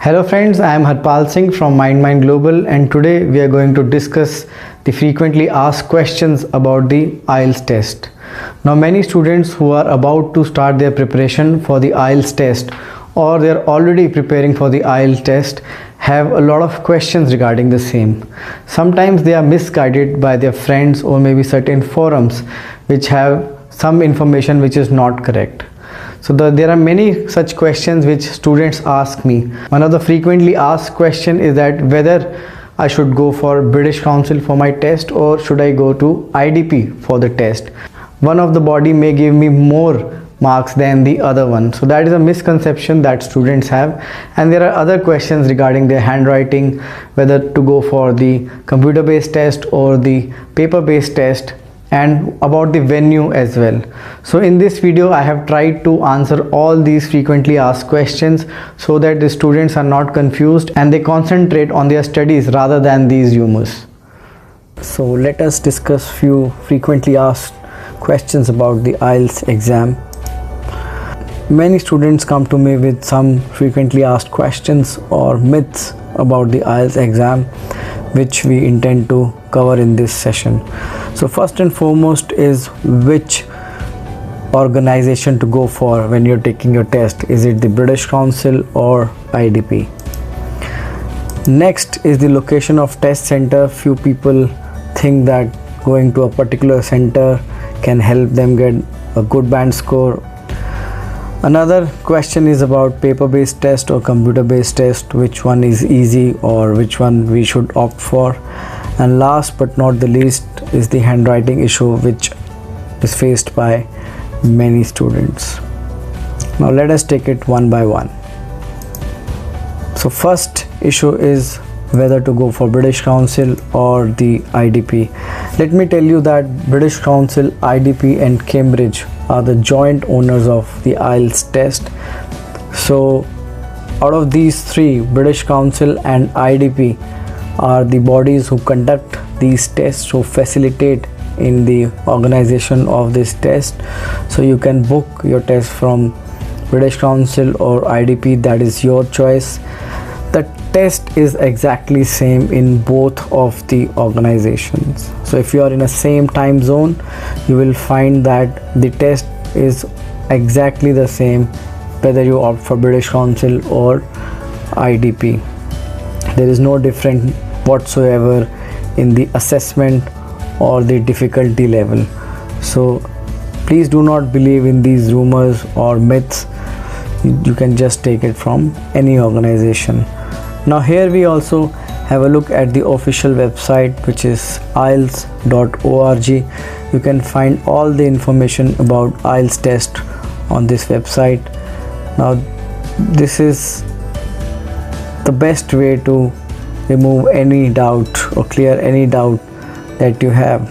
Hello friends, I am Harpal Singh from MindMind Global, and today we are going to discuss the frequently asked questions about the IELTS test. Now many students who are about to start their preparation for the IELTS test or they are already preparing for the IELTS test have a lot of questions regarding the same. Sometimes they are misguided by their friends or maybe certain forums which have some information which is not correct. So there are many such questions which students ask me. One of the frequently asked question is that whether I should go for British Council for my test or should I go to IDP for the test. One of the body may give me more marks than the other one. So that is a misconception that students have. And there are other questions regarding their handwriting, whether to go for the computer based test or the paper based test, and about the venue as well. So in this video I have tried to answer all these frequently asked questions so that the students are not confused and they concentrate on their studies rather than these rumors. So let us discuss few frequently asked questions about the IELTS exam. Many students come to me with some frequently asked questions or myths about the IELTS exam, which we intend to cover in this session. So first and foremost is which organization to go for when you're taking your test. Is it the British Council or IDP? Next is the location of test center. Few people think that going to a particular center can help them get a good band score. Another question is about paper-based test or computer-based test, which one is easy or which one we should opt for. And last but not the least is the handwriting issue, which is faced by many students. Now let us take it one by one. So first issue is whether to go for British Council or the IDP. Let me tell you that British Council, IDP and Cambridge are the joint owners of the IELTS test. So out of these three, British Council and IDP are the bodies who conduct these tests, who facilitate in the organization of this test. So you can book your test from British Council or IDP, that is your choice. The test is exactly same in both of the organizations. So if you are in a same time zone, you will find that the test is exactly the same whether you opt for British Council or IDP. There is no difference whatsoever in the assessment or the difficulty level. So please do not believe in these rumors or myths. You can just take it from any organization. Now here we also have a look at the official website, which is ielts.org. You can find all the information about IELTS test on this website. Now this is the best way to remove any doubt or clear any doubt that you have.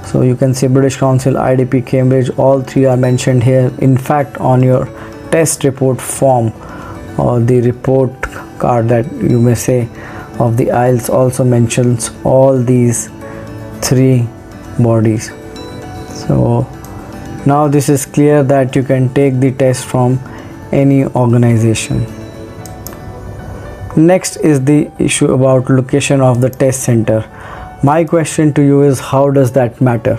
So you can see British Council, IDP, Cambridge, all three are mentioned here. In fact, on your test report form or the report card that you may say of the IELTS also mentions all these three bodies. So now this is clear that you can take the test from any organization. Next is the issue about location of the test center. My question to you is, how does that matter?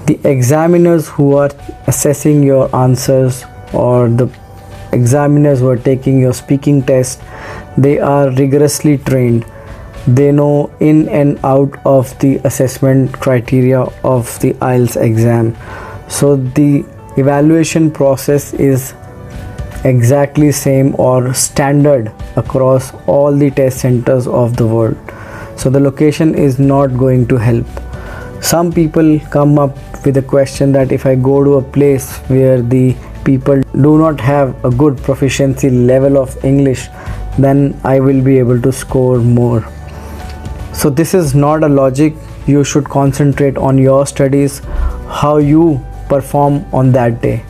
The examiners who are assessing your answers or the examiners who are taking your speaking test, they are rigorously trained. They know in and out of the assessment criteria of the IELTS exam. So the evaluation process is exactly same or standard across all the test centers of the world. So the location is not going to help. Some people come up with a question that if I go to a place where the people do not have a good proficiency level of English, then I will be able to score more. So this is not a logic. You should concentrate on your studies, how you perform on that day.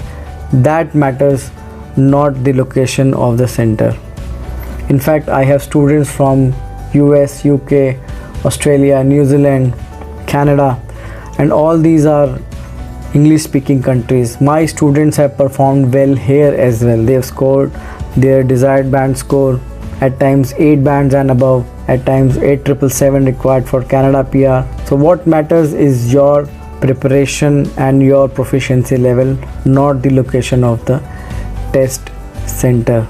That matters, not the location of the center. In fact, I have students from US, UK, Australia, New Zealand, Canada, and all these are English speaking countries. My students have performed well here as well. They have scored their desired band score, at times 8 bands and above, at times 8777 required for Canada PR. So what matters is your preparation and your proficiency level, not the location of the test center.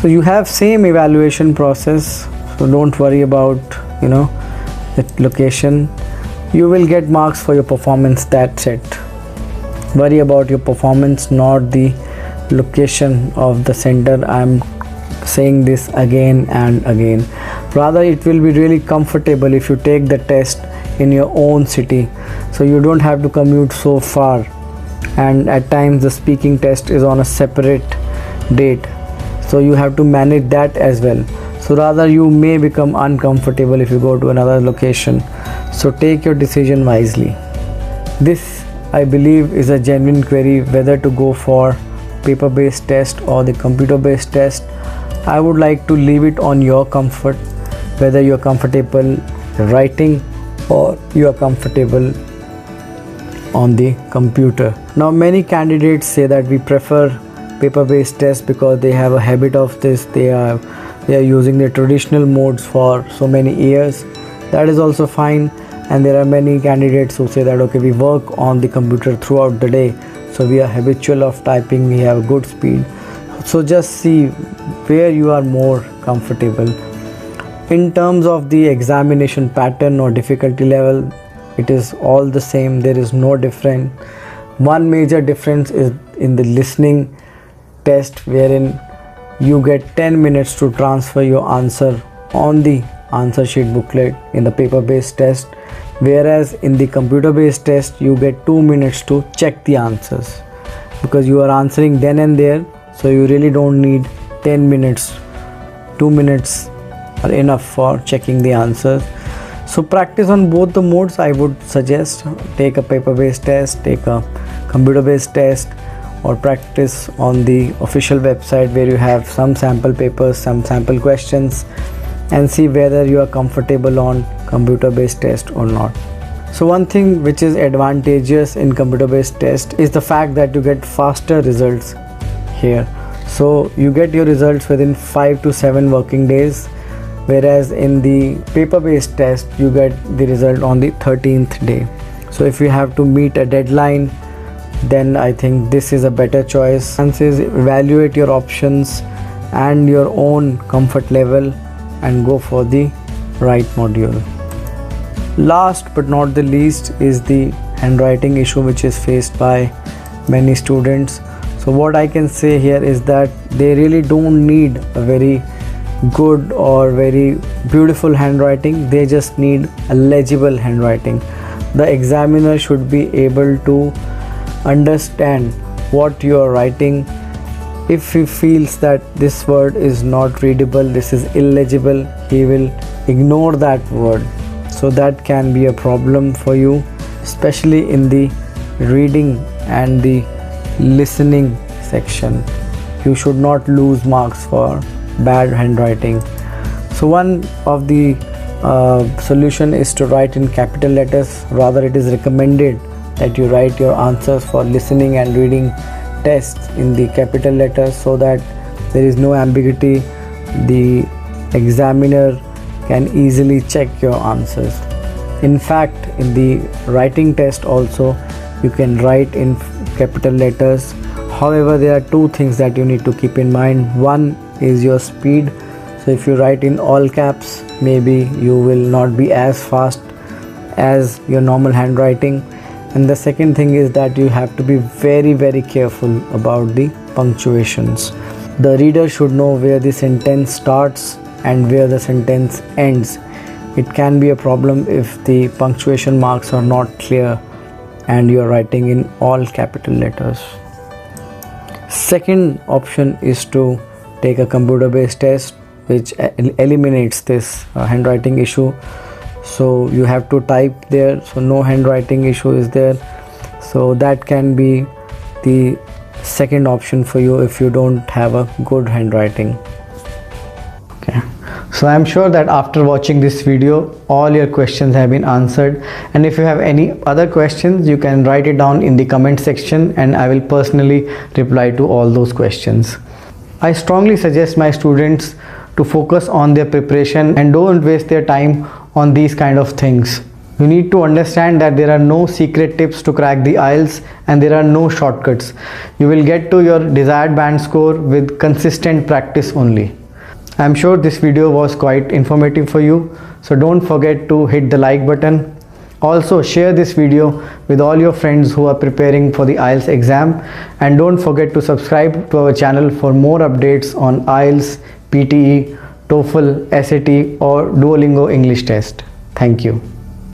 So you have same evaluation process, so don't worry about the location. You will get marks for your performance, that's it. Worry about your performance, not the location of the center. I'm saying this again and again. Rather, it will be really comfortable if you take the test in your own city, so you don't have to commute so far, and at times the speaking test is on a separate date, so you have to manage that as well. So rather, you may become uncomfortable if you go to another location. So take your decision wisely. This, I believe, is a genuine query whether to go for paper-based test or the computer-based test. I would like to leave it on your comfort, whether you're comfortable writing or you are comfortable on the computer. Now, many candidates say that we prefer paper-based test because they have a habit of this. They are using the traditional modes for so many years. That is also fine. And there are many candidates who say that okay, we work on the computer throughout the day, so we are habitual of typing, we have good speed. So just see where you are more comfortable. In terms of the examination pattern or difficulty level, it is all the same. There is no difference. One major difference is in the listening test, wherein you get 10 minutes to transfer your answer on the answer sheet booklet in the paper-based test, whereas in the computer-based test you get 2 minutes to check the answers, because you are answering then and there, so you really don't need 10 minutes. 2 minutes are enough for checking the answers. So practice on both the modes. I would suggest take a paper-based test, take a computer-based test, or practice on the official website where you have some sample papers, some sample questions, and see whether you are comfortable on computer-based test or not. So one thing which is advantageous in computer-based test is the fact that you get faster results here. So you get your results within 5 to 7 working days, whereas in the paper-based test you get the result on the 13th day. So if you have to meet a deadline, then I think this is a better choice. Chances, evaluate your options and your own comfort level and go for the right module. Last but not the least is the handwriting issue which is faced by many students. So what I can say here is that they really don't need a very good or very beautiful handwriting. They just need a legible handwriting. The examiner should be able to understand what you are writing. If he feels that this word is not readable, this is illegible, he will ignore that word. So that can be a problem for you, especially in the reading and the listening section. You should not lose marks for bad handwriting. So one of the solution is to write in capital letters. Rather, it is recommended that you write your answers for listening and reading tests in the capital letters, so that there is no ambiguity. The examiner can easily check your answers. In fact, in the writing test also you can write in capital letters. However, there are two things that you need to keep in mind. One is your speed. So if you write in all caps, maybe you will not be as fast as your normal handwriting. And the second thing is that you have to be very careful about the punctuations. The reader should know where the sentence starts and where the sentence ends. It can be a problem if the punctuation marks are not clear and you are writing in all capital letters. Second option is to take a computer-based test, which eliminates this handwriting issue. So you have to type there, so no handwriting issue is there. So that can be the second option for you if you don't have a good handwriting. Okay, So I am sure that after watching this video, all your questions have been answered, and if you have any other questions, you can write it down in the comment section and I will personally reply to all those questions. I strongly suggest my students to focus on their preparation and don't waste their time on these kind of things. You need to understand that there are no secret tips to crack the IELTS and there are no shortcuts. You will get to your desired band score with consistent practice only. I am sure this video was quite informative for you, so don't forget to hit the like button. Also share this video with all your friends who are preparing for the IELTS exam, and don't forget to subscribe to our channel for more updates on IELTS, PTE, TOEFL, SAT or Duolingo English test. Thank you.